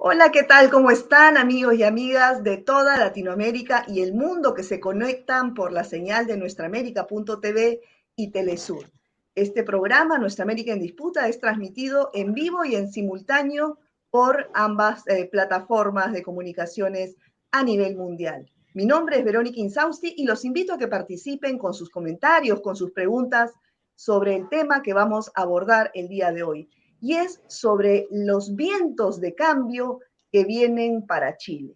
Hola, ¿qué tal? ¿Cómo están, amigos y amigas de toda Latinoamérica y el mundo que se conectan por la señal de nuestraamérica.tv y Telesur? Este programa, Nuestra América en Disputa, es transmitido en vivo y en simultáneo por ambas plataformas de comunicaciones a nivel mundial. Mi nombre es Verónica Insausti y los invito a que participen con sus comentarios, con sus preguntas sobre el tema que vamos a abordar el día de hoy. Y es sobre los vientos de cambio que vienen para Chile.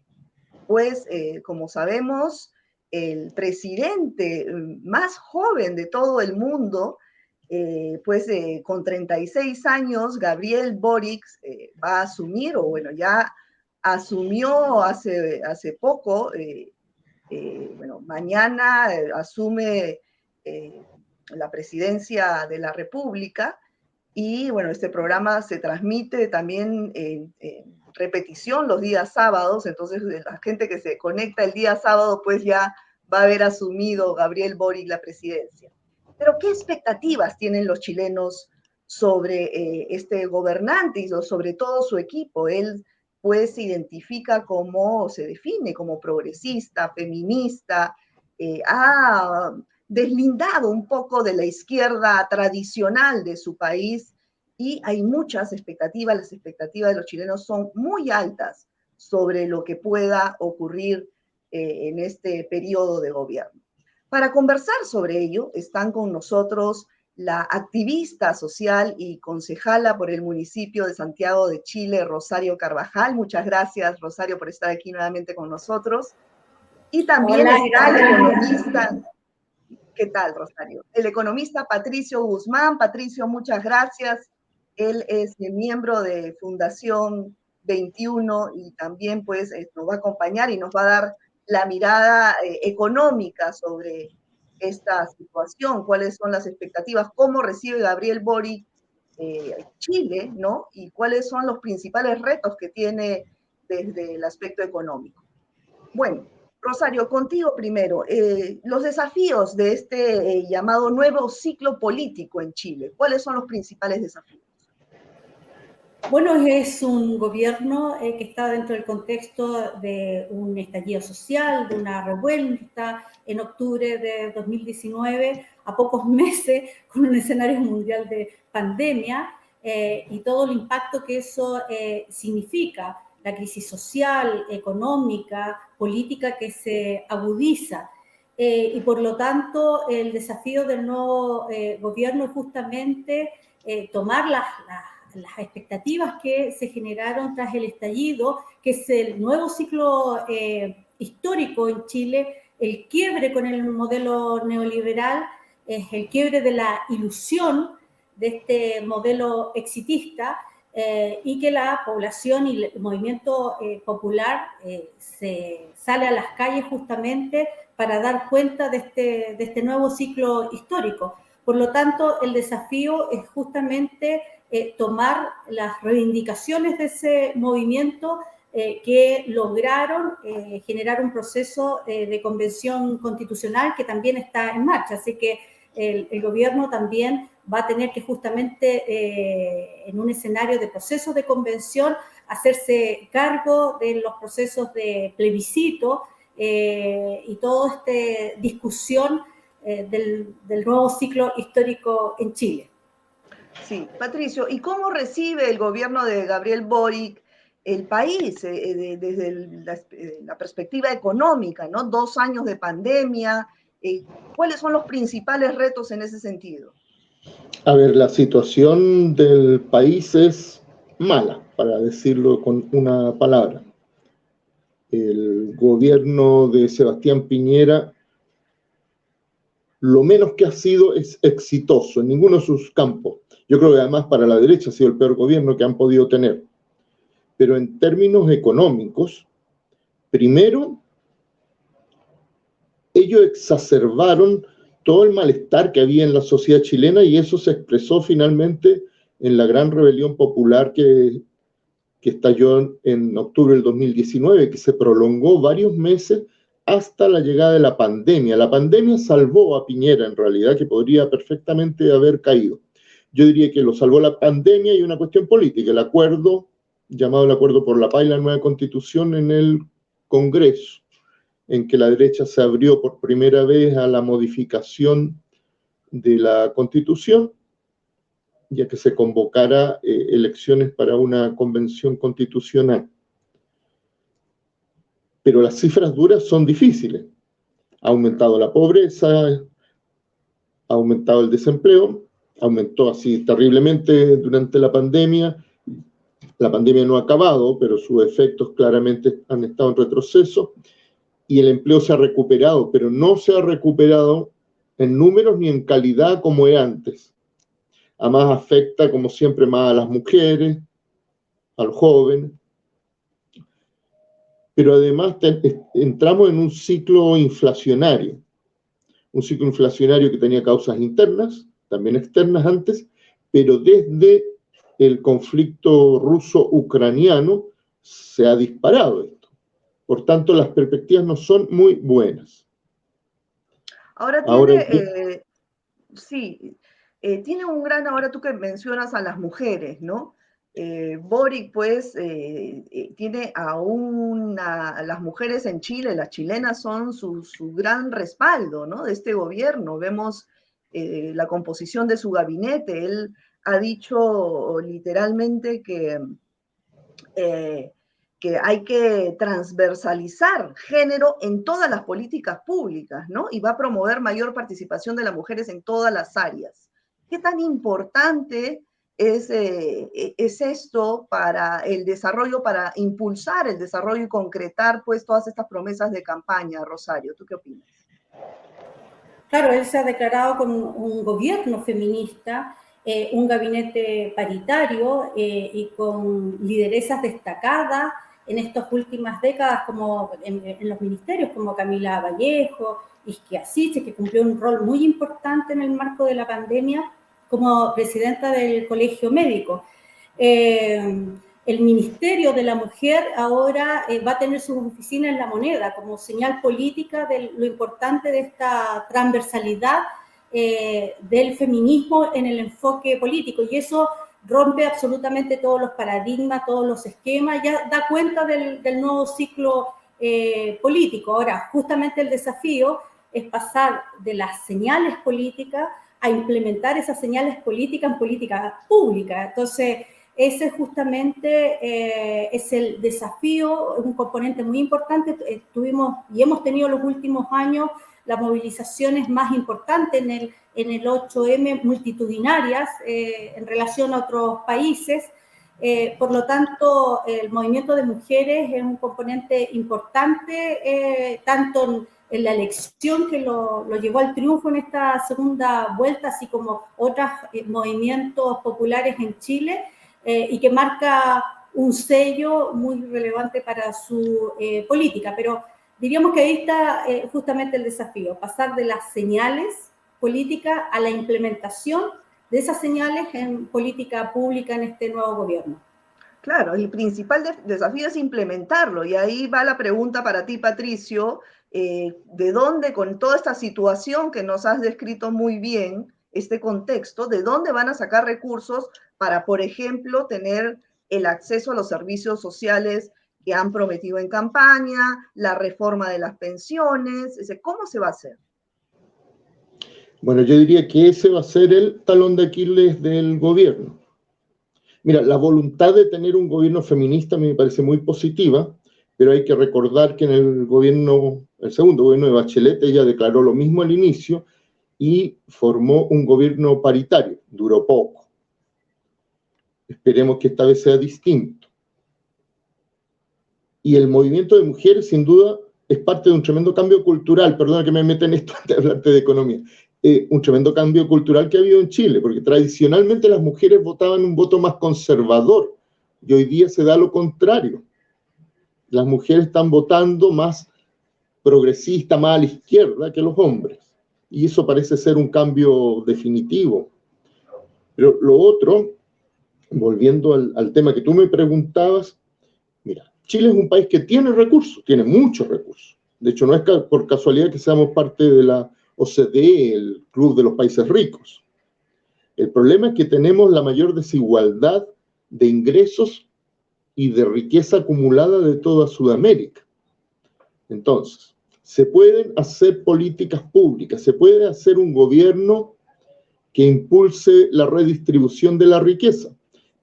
Pues, como sabemos, el presidente más joven de todo el mundo, con 36 años, Gabriel Boric, va a asumir, o bueno, ya asumió hace poco, mañana asume la presidencia de la República. Y bueno, este programa se transmite también en repetición los días sábados, entonces la gente que se conecta el día sábado pues ya va a haber asumido Gabriel Boric la presidencia. Pero ¿qué expectativas tienen los chilenos sobre este gobernante y sobre todo su equipo? Él pues se identifica como, se define como progresista, feminista, ha deslindado un poco de la izquierda tradicional de su país y hay muchas expectativas, las expectativas de los chilenos son muy altas sobre lo que pueda ocurrir en este periodo de gobierno. Para conversar sobre ello están con nosotros la activista social y concejala por el municipio de Santiago de Chile, Rosario Carvajal. Muchas gracias, Rosario, por estar aquí nuevamente con nosotros. Y también Hola, está el economista. ¿Qué tal, Rosario? El economista Patricio Guzmán. Patricio, muchas gracias. Él es miembro de Fundación 21 y también pues nos va a acompañar y nos va a dar la mirada económica sobre esta situación, cuáles son las expectativas, cómo recibe Gabriel Boric Chile, ¿no? Y cuáles son los principales retos que tiene desde el aspecto económico. Bueno, Rosario, contigo primero. Los desafíos de este llamado nuevo ciclo político en Chile, ¿cuáles son los principales desafíos? Bueno, es un gobierno que está dentro del contexto de un estallido social, de una revuelta en octubre de 2019, a pocos meses, con un escenario mundial de pandemia y todo el impacto que eso significa, la crisis social, económica, política que se agudiza. Y por lo tanto, el desafío del nuevo gobierno es justamente tomar las expectativas que se generaron tras el estallido, que es el nuevo ciclo histórico en Chile, el quiebre con el modelo neoliberal, es el quiebre de la ilusión de este modelo exitista y que la población y el movimiento popular se sale a las calles justamente para dar cuenta de este nuevo ciclo histórico. Por lo tanto, el desafío es justamente tomar las reivindicaciones de ese movimiento que lograron generar un proceso de convención constitucional que también está en marcha. Así que el gobierno también va a tener que justamente en un escenario de procesos de convención hacerse cargo de los procesos de plebiscito y toda esta discusión del nuevo ciclo histórico en Chile. Sí, Patricio, ¿y cómo recibe el gobierno de Gabriel Boric el país desde la perspectiva económica, ¿no? 2 años de pandemia, ¿cuáles son los principales retos en ese sentido? A ver, la situación del país es mala, para decirlo con una palabra. El gobierno de Sebastián Piñera, lo menos que ha sido es exitoso en ninguno de sus campos. Yo creo que además para la derecha ha sido el peor gobierno que han podido tener. Pero en términos económicos, primero, ellos exacerbaron todo el malestar que había en la sociedad chilena y eso se expresó finalmente en la gran rebelión popular que estalló en octubre del 2019, que se prolongó varios meses hasta la llegada de la pandemia. La pandemia salvó a Piñera, en realidad, que podría perfectamente haber caído. Yo diría que lo salvó la pandemia y una cuestión política, el acuerdo llamado el Acuerdo por la Paz y la Nueva Constitución en el Congreso, en que la derecha se abrió por primera vez a la modificación de la Constitución, ya que se convocara elecciones para una convención constitucional. Pero las cifras duras son difíciles. Ha aumentado la pobreza, ha aumentado el desempleo, aumentó así terriblemente durante la pandemia. La pandemia no ha acabado, pero sus efectos claramente han estado en retroceso, y el empleo se ha recuperado, pero no se ha recuperado en números ni en calidad como era antes. Además afecta, como siempre, más a las mujeres, a los jóvenes. Pero además entramos en un ciclo inflacionario que tenía causas internas, también externas antes, pero desde el conflicto ruso-ucraniano se ha disparado esto. Por tanto, las perspectivas no son muy buenas. Ahora tiene un gran, ahora tú que mencionas a las mujeres, ¿no? Boric, pues, tiene las mujeres en Chile, las chilenas son su gran respaldo, ¿no? De este gobierno. Vemos la composición de su gabinete. Él ha dicho literalmente que hay que transversalizar género en todas las políticas públicas, ¿no? Y va a promover mayor participación de las mujeres en todas las áreas. ¿Qué tan importante es esto para el desarrollo, para impulsar el desarrollo y concretar, pues, todas estas promesas de campaña, Rosario? ¿Tú qué opinas? Claro, él se ha declarado como un gobierno feminista, un gabinete paritario y con lideresas destacadas en estas últimas décadas, como en los ministerios, como Camila Vallejo, Isquia Siche, que cumplió un rol muy importante en el marco de la pandemia como presidenta del Colegio Médico. El Ministerio de la Mujer ahora va a tener sus oficinas en La Moneda como señal política de lo importante de esta transversalidad del feminismo en el enfoque político, y eso rompe absolutamente todos los paradigmas, todos los esquemas, ya da cuenta del nuevo ciclo político. Ahora, justamente el desafío es pasar de las señales políticas a implementar esas señales políticas en políticas públicas. Entonces, ese justamente es el desafío, un componente muy importante. Tuvimos y hemos tenido los últimos años las movilizaciones más importantes en el 8M, multitudinarias en relación a otros países. Por lo tanto, el movimiento de mujeres es un componente importante, tanto en la elección que lo llevó al triunfo en esta segunda vuelta, así como otros movimientos populares en Chile, y que marca un sello muy relevante para su política. Pero diríamos que ahí está justamente el desafío, pasar de las señales políticas a la implementación de esas señales en política pública en este nuevo gobierno. Claro, el principal desafío es implementarlo, y ahí va la pregunta para ti, Patricio, ¿de dónde, con toda esta situación que nos has descrito muy bien, este contexto, de dónde van a sacar recursos para, por ejemplo, tener el acceso a los servicios sociales que han prometido en campaña, la reforma de las pensiones? ¿Cómo se va a hacer? Bueno, yo diría que ese va a ser el talón de Aquiles del gobierno. Mira, la voluntad de tener un gobierno feminista me parece muy positiva, pero hay que recordar que en el segundo gobierno de Bachelet, ella declaró lo mismo al inicio y formó un gobierno paritario. Duró poco. Esperemos que esta vez sea distinto. Y el movimiento de mujeres, sin duda, es parte de un tremendo cambio cultural. Perdona que me meta en esto antes de hablarte de economía. Un tremendo cambio cultural que ha habido en Chile, porque tradicionalmente las mujeres votaban un voto más conservador, y hoy día se da lo contrario. Las mujeres están votando más progresista, más a la izquierda que los hombres, y eso parece ser un cambio definitivo. Pero lo otro, volviendo al tema que tú me preguntabas, mira, Chile es un país que tiene recursos, tiene muchos recursos. De hecho, no es por casualidad que seamos parte de la OCDE, el Club de los Países Ricos. El problema es que tenemos la mayor desigualdad de ingresos y de riqueza acumulada de toda Sudamérica. Entonces, se pueden hacer políticas públicas, se puede hacer un gobierno que impulse la redistribución de la riqueza,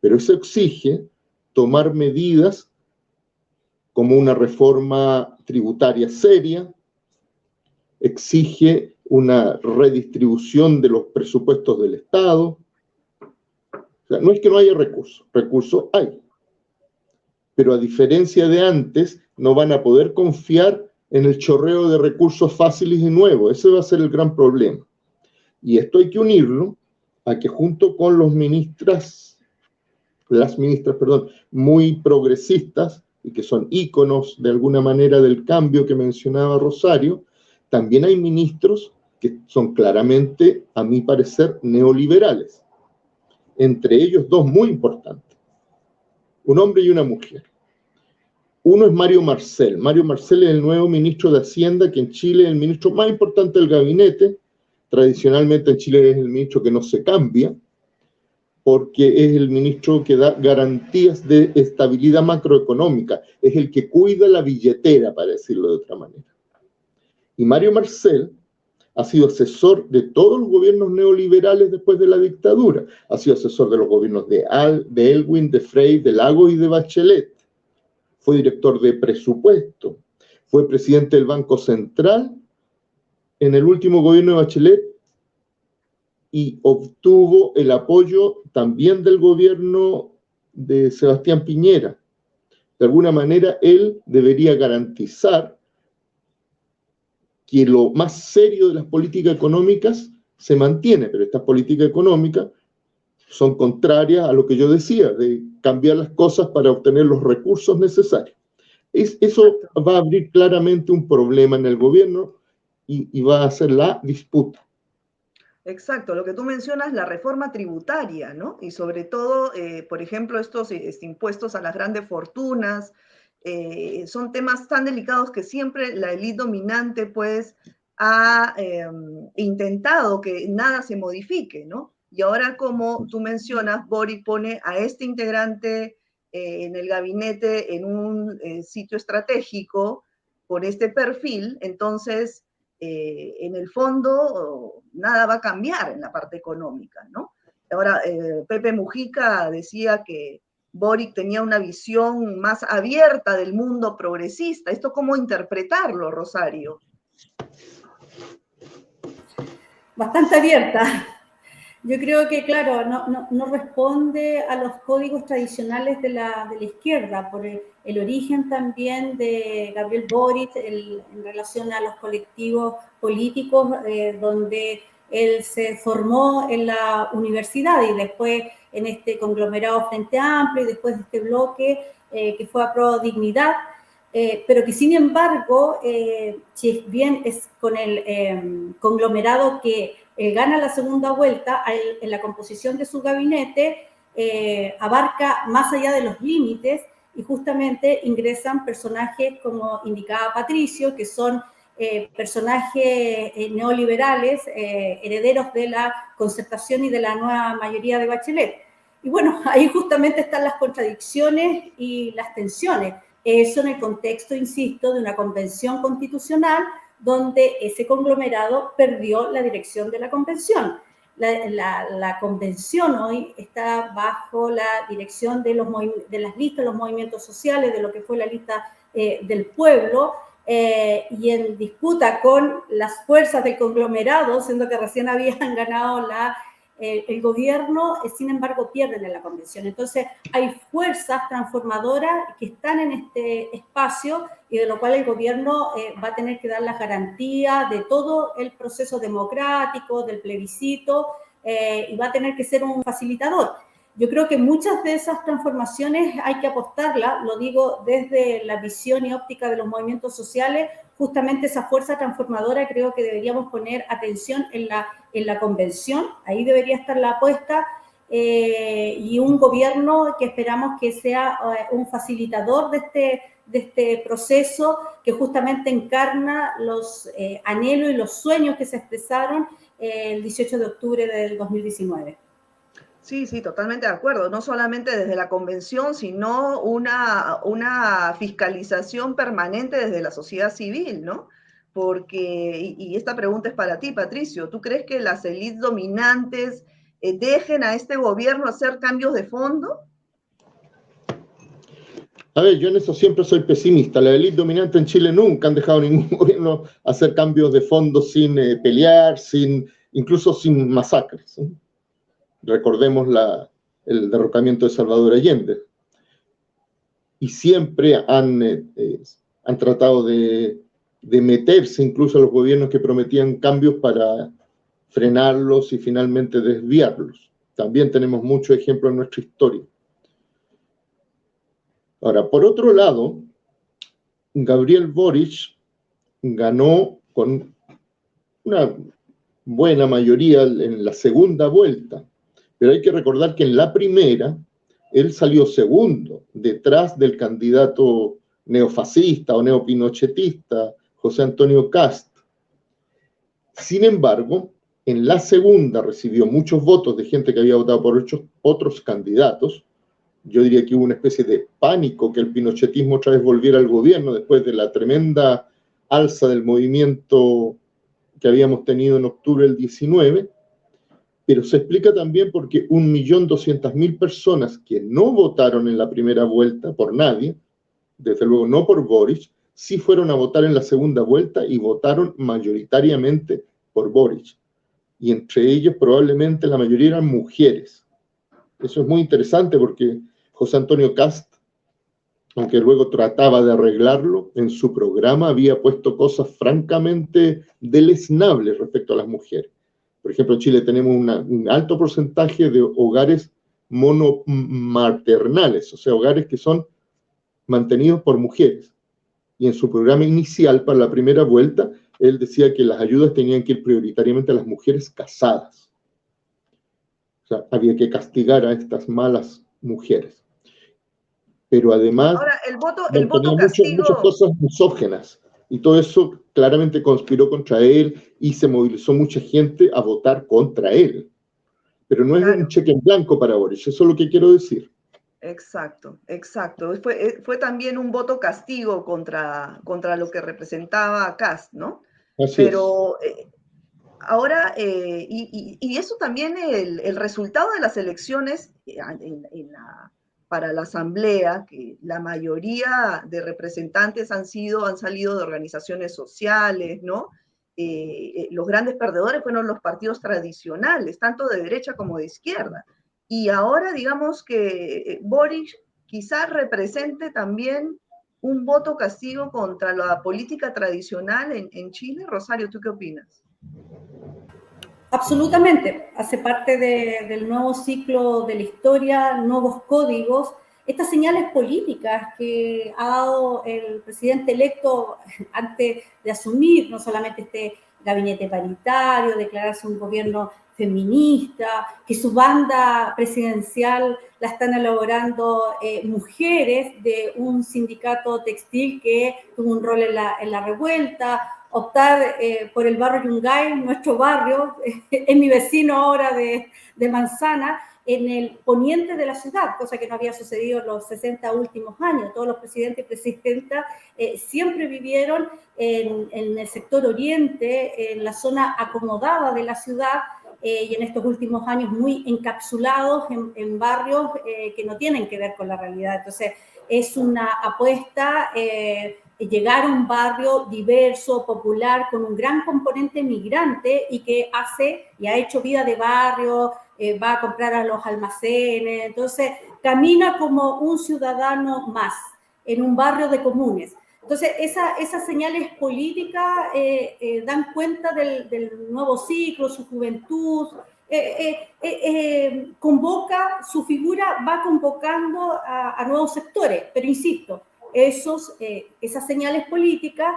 pero eso exige tomar medidas como una reforma tributaria seria, exige una redistribución de los presupuestos del Estado. O sea, no es que no haya recursos, recursos hay. Pero a diferencia de antes, no van a poder confiar en el chorreo de recursos fáciles y nuevos. Ese va a ser el gran problema. Y esto hay que unirlo a que junto con las ministras, muy progresistas, y que son íconos de alguna manera del cambio que mencionaba Rosario, también hay ministros que son claramente, a mi parecer, neoliberales. Entre ellos dos muy importantes, un hombre y una mujer. Uno es Mario Marcel. Mario Marcel es el nuevo ministro de Hacienda, que en Chile es el ministro más importante del gabinete. Tradicionalmente en Chile es el ministro que no se cambia, porque es el ministro que da garantías de estabilidad macroeconómica, es el que cuida la billetera, para decirlo de otra manera. Y Mario Marcel ha sido asesor de todos los gobiernos neoliberales después de la dictadura, ha sido asesor de los gobiernos de Aylwin, de Frey, de Lagos y de Bachelet, fue director de presupuesto, fue presidente del Banco Central en el último gobierno de Bachelet, y obtuvo el apoyo también del gobierno de Sebastián Piñera. De alguna manera, él debería garantizar que lo más serio de las políticas económicas se mantiene, pero estas políticas económicas son contrarias a lo que yo decía, de cambiar las cosas para obtener los recursos necesarios. Eso va a abrir claramente un problema en el gobierno y va a ser la disputa. Exacto, lo que tú mencionas, la reforma tributaria, ¿no? Y sobre todo, por ejemplo, estos impuestos a las grandes fortunas, son temas tan delicados que siempre la élite dominante, pues, ha intentado que nada se modifique, ¿no? Y ahora, como tú mencionas, Boric pone a este integrante en el gabinete en un sitio estratégico con este perfil, entonces en el fondo nada va a cambiar en la parte económica, ¿no? Ahora, Pepe Mujica decía que Boric tenía una visión más abierta del mundo progresista. ¿Esto cómo interpretarlo, Rosario? Bastante abierta. Yo creo que, claro, no responde a los códigos tradicionales de la izquierda, por el origen también de Gabriel Boric en relación a los colectivos políticos, donde él se formó en la universidad y después en este conglomerado Frente Amplio y después de este bloque que fue a Pro Dignidad, pero que sin embargo, si bien es con el conglomerado que gana la segunda vuelta, en la composición de su gabinete abarca más allá de los límites y justamente ingresan personajes como indicaba Patricio, que son personajes neoliberales, herederos de la concertación y de la nueva mayoría de Bachelet. Y bueno, ahí justamente están las contradicciones y las tensiones. Eso en el contexto, insisto, de una convención constitucional donde ese conglomerado perdió la dirección de la convención. La convención hoy está bajo la dirección de las listas, los movimientos sociales, de lo que fue la lista del pueblo, y en disputa con las fuerzas del conglomerado, siendo que recién habían ganado el gobierno, sin embargo pierden en la convención. Entonces hay fuerzas transformadoras que están en este espacio y de lo cual el gobierno va a tener que dar las garantías de todo el proceso democrático, del plebiscito, y va a tener que ser un facilitador. Yo creo que muchas de esas transformaciones hay que apostarlas, lo digo desde la visión y óptica de los movimientos sociales, justamente esa fuerza transformadora creo que deberíamos poner atención en la convención, ahí debería estar la apuesta, y un gobierno que esperamos que sea un facilitador de este proceso que justamente encarna los anhelos y los sueños que se expresaron el 18 de octubre del 2019. Sí, sí, totalmente de acuerdo. No solamente desde la convención, sino una fiscalización permanente desde la sociedad civil, ¿no? Porque, y esta pregunta es para ti, Patricio, ¿tú crees que las élites dominantes dejen a este gobierno hacer cambios de fondo? A ver, yo en eso siempre soy pesimista. La élite dominante en Chile nunca han dejado a ningún gobierno hacer cambios de fondo sin pelear, incluso sin masacres, ¿sí? Recordemos el derrocamiento de Salvador Allende. Y siempre han tratado de meterse incluso a los gobiernos que prometían cambios para frenarlos y finalmente desviarlos. También tenemos muchos ejemplos en nuestra historia. Ahora, por otro lado, Gabriel Boric ganó con una buena mayoría en la segunda vuelta, pero hay que recordar que en la primera él salió segundo, detrás del candidato neofascista o neopinochetista José Antonio Kast. Sin embargo, en la segunda recibió muchos votos de gente que había votado por otros candidatos. Yo diría que hubo una especie de pánico que el pinochetismo otra vez volviera al gobierno después de la tremenda alza del movimiento que habíamos tenido en octubre del 19, pero se explica también porque 1.200.000 personas que no votaron en la primera vuelta por nadie, desde luego no por Boric, sí fueron a votar en la segunda vuelta y votaron mayoritariamente por Boric. Y entre ellos probablemente la mayoría eran mujeres. Eso es muy interesante porque José Antonio Kast, aunque luego trataba de arreglarlo, en su programa había puesto cosas francamente deleznables respecto a las mujeres. Por ejemplo, en Chile tenemos un alto porcentaje de hogares monomaternales, o sea, hogares que son mantenidos por mujeres. Y en su programa inicial, para la primera vuelta, él decía que las ayudas tenían que ir prioritariamente a las mujeres casadas. O sea, había que castigar a estas malas mujeres. Pero además Ahora, el voto mantenía muchas castigo, cosas misógenas. Y todo eso claramente conspiró contra él y se movilizó mucha gente a votar contra él. Pero no es un claro. cheque en blanco para Boric, eso es lo que quiero decir. Exacto, exacto. Fue también un voto castigo contra lo que representaba a Kast, ¿no? Así es. Pero ahora, y eso también el resultado de las elecciones para la Asamblea, que la mayoría de representantes han salido de organizaciones sociales, ¿no? Los grandes perdedores fueron los partidos tradicionales, tanto de derecha como de izquierda. Y ahora digamos que Boric quizás represente también un voto castigo contra la política tradicional en Chile. Rosario, ¿tú qué opinas? Absolutamente, hace parte del nuevo ciclo de la historia, nuevos códigos, estas señales políticas que ha dado el presidente electo antes de asumir no solamente este gabinete paritario, declararse un gobierno feminista, que su banda presidencial la están elaborando mujeres de un sindicato textil que tuvo un rol en la revuelta, optar por el barrio Yungay, nuestro barrio, es mi vecino ahora de Manzana, en el poniente de la ciudad, cosa que no había sucedido en los 60 últimos años. Todos los presidentes y presidentas siempre vivieron en el sector oriente, en la zona acomodada de la ciudad, y en estos últimos años muy encapsulados en barrios que no tienen que ver con la realidad. Entonces, es una apuesta llegar a un barrio diverso, popular, con un gran componente migrante y que hace y ha hecho vida de barrio, va a comprar a los almacenes, entonces camina como un ciudadano más en un barrio de comunes. Entonces, esas señales políticas dan cuenta del nuevo ciclo, su juventud, convoca, su figura va convocando a nuevos sectores, pero insisto, esas señales políticas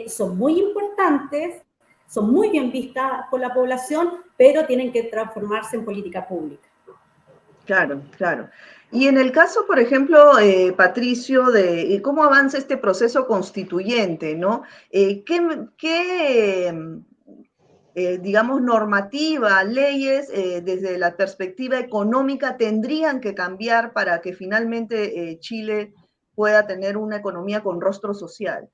son muy importantes, son muy bien vistas por la población, pero tienen que transformarse en política pública. Claro, claro. Y en el caso, por ejemplo, Patricio, de cómo avanza este proceso constituyente, ¿no? ¿Qué digamos, normativa, leyes, desde la perspectiva económica, tendrían que cambiar para que finalmente Chile pueda tener una economía con rostro social?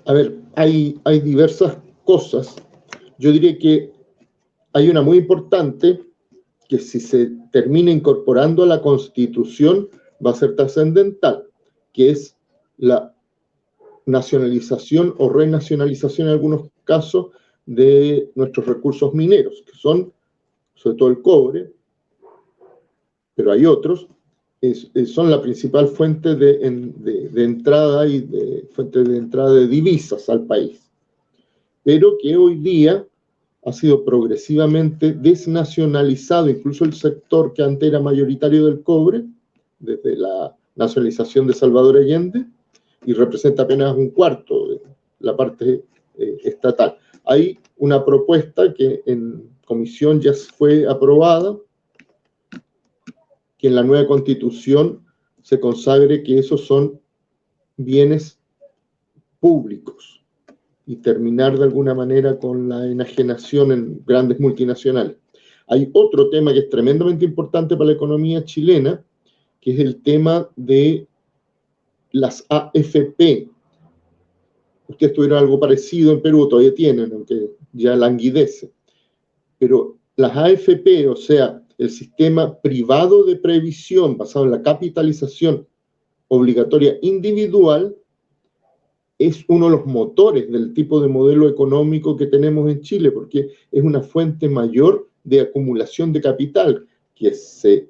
A ver, hay diversas cosas. Yo diría que hay una muy importante que si se termina incorporando a la Constitución va a ser trascendental, que es la nacionalización o renacionalización en algunos casos de nuestros recursos mineros, que son sobre todo el cobre, pero hay otros, son la principal fuente de entrada y fuente de entrada de divisas al país, pero que hoy día ha sido progresivamente desnacionalizado, incluso el sector que antes era mayoritario del cobre, desde la nacionalización de Salvador Allende, y representa apenas un cuarto de la parte estatal. Hay una propuesta que en comisión ya fue aprobada, que en la nueva constitución se consagre que esos son bienes públicos y terminar de alguna manera con la enajenación en grandes multinacionales. Hay otro tema que es tremendamente importante para la economía chilena, que es el tema de las AFP. Ustedes tuvieron algo parecido en Perú, todavía tienen, aunque ya languidece. Pero las AFP, o sea, el sistema privado de previsión basado en la capitalización obligatoria individual, es uno de los motores del tipo de modelo económico que tenemos en Chile, porque es una fuente mayor de acumulación de capital que se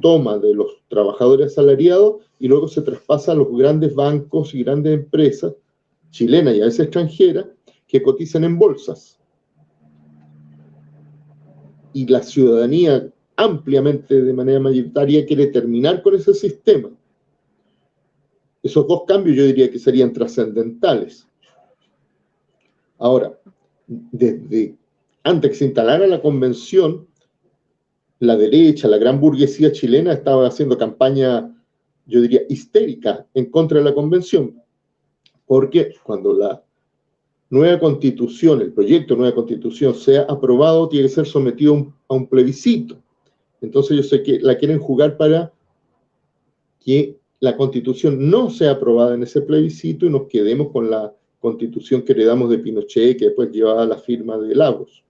toma de los trabajadores asalariados y luego se traspasa a los grandes bancos y grandes empresas chilenas y a veces extranjeras que cotizan en bolsas. Y la ciudadanía ampliamente, de manera mayoritaria, quiere terminar con ese sistema. Esos dos cambios yo diría que serían trascendentales. Ahora, desde antes que se instalara la convención, la derecha, la gran burguesía chilena estaba haciendo campaña, yo diría, histérica en contra de la convención, porque cuando la nueva constitución, el proyecto de nueva constitución sea aprobado, tiene que ser sometido a un plebiscito. Entonces yo sé que la quieren jugar para que la constitución no sea aprobada en ese plebiscito y nos quedemos con la constitución que heredamos de Pinochet, que después llevaba la firma de Lagos.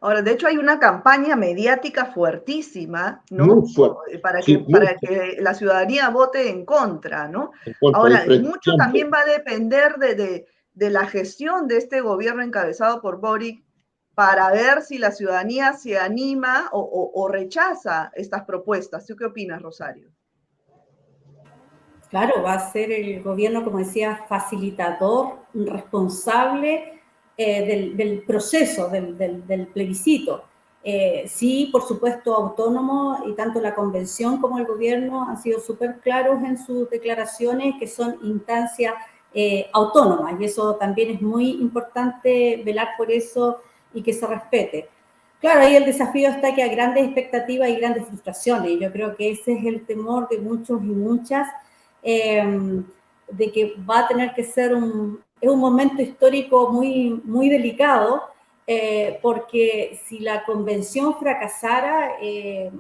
Ahora, de hecho, hay una campaña mediática fuertísima, ¿no? Muy fuerte. Para Sí, que la ciudadanía vote en contra, ¿no? en contra Ahora, del mucho también va a depender de la gestión de este gobierno encabezado por Boric para ver si la ciudadanía se anima o rechaza estas propuestas. ¿Tú qué opinas, Rosario? Claro, va a ser el gobierno, como decía, facilitador, responsable del proceso, del plebiscito. Sí, por supuesto, autónomo, y tanto la convención como el gobierno han sido súper claros en sus declaraciones que son instancias autónomas, y eso también es muy importante velar por eso y que se respete. Claro, ahí el desafío está que hay grandes expectativas y grandes frustraciones. Yo creo que ese es el temor de muchos y muchas, de que va a tener que ser es un momento histórico muy, muy delicado, porque si la convención fracasara, el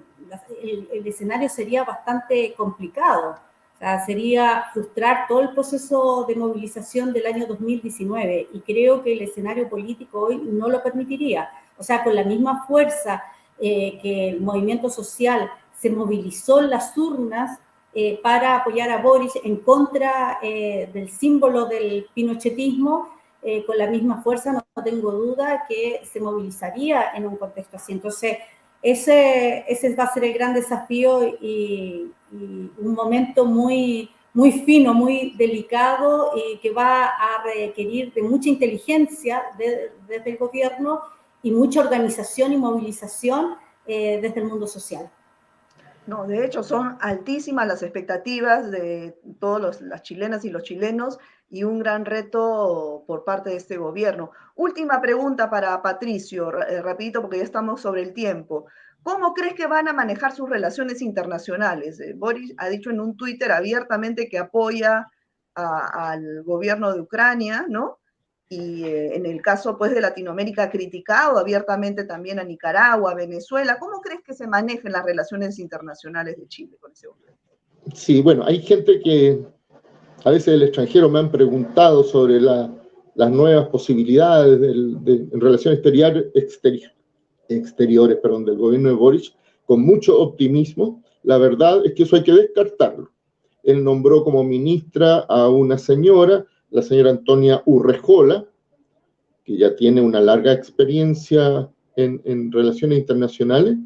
escenario sería bastante complicado. O sea, sería frustrar todo el proceso de movilización del año 2019, y creo que el escenario político hoy no lo permitiría. O sea, con la misma fuerza que el movimiento social se movilizó en las urnas para apoyar a Boric en contra del símbolo del pinochetismo, con la misma fuerza no tengo duda que se movilizaría en un contexto así. Entonces, ese va a ser el gran desafío y un momento muy, muy fino, muy delicado, y que va a requerir de mucha inteligencia desde el gobierno y mucha organización y movilización desde el mundo social. No, de hecho, son altísimas las expectativas de todas las chilenas y los chilenos, y un gran reto por parte de este gobierno. Última pregunta para Patricio, rapidito porque ya estamos sobre el tiempo. ¿Cómo crees que van a manejar sus relaciones internacionales? Boris ha dicho en un Twitter abiertamente que apoya al gobierno de Ucrania, ¿no? y en el caso pues de Latinoamérica ha criticado abiertamente también a Nicaragua, Venezuela. ¿Cómo crees que se manejan las relaciones internacionales de Chile con ese gobierno? Sí, bueno, hay gente que a veces del extranjero me han preguntado sobre las nuevas posibilidades en relaciones exteriores, del gobierno de Boric, con mucho optimismo. La verdad es que eso hay que descartarlo. Él nombró como ministra a una señora, la señora Antonia Urrejola, que ya tiene una larga experiencia en relaciones internacionales.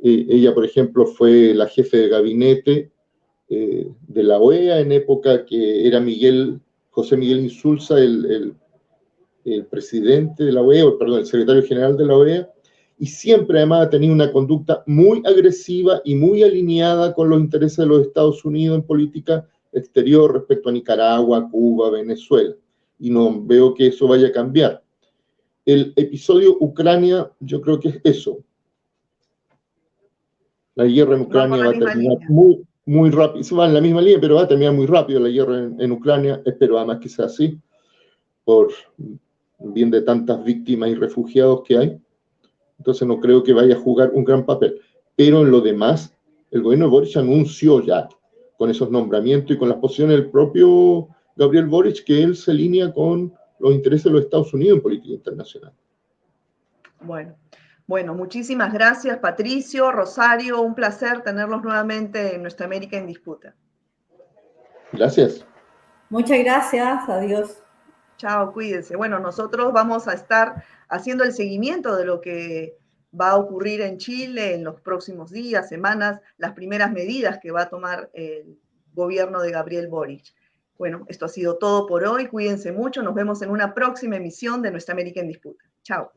Ella, por ejemplo, fue la jefe de gabinete de la OEA en época que era José Miguel Insulza el presidente de la OEA, el secretario general de la OEA, y siempre además ha tenido una conducta muy agresiva y muy alineada con los intereses de los Estados Unidos en política exterior respecto a Nicaragua, Cuba, Venezuela, y no veo que eso vaya a cambiar. El episodio Ucrania, yo creo que es eso. La guerra en Ucrania va a terminar muy rápido, se va en la misma línea, pero va a terminar muy rápido la guerra en Ucrania, espero además que sea así, por bien de tantas víctimas y refugiados que hay. Entonces no creo que vaya a jugar un gran papel. Pero en lo demás, el gobierno de Boric anunció ya, con esos nombramientos y con las posiciones del propio Gabriel Boric, que él se alinea con los intereses de los Estados Unidos en política internacional. Bueno, muchísimas gracias, Patricio, Rosario, un placer tenerlos nuevamente en Nuestra América en Disputa. Gracias. Muchas gracias, adiós. Chao, cuídense. Bueno, nosotros vamos a estar haciendo el seguimiento de lo que va a ocurrir en Chile en los próximos días, semanas, las primeras medidas que va a tomar el gobierno de Gabriel Boric. Bueno, esto ha sido todo por hoy. Cuídense mucho. Nos vemos en una próxima emisión de Nuestra América en Disputa. Chao.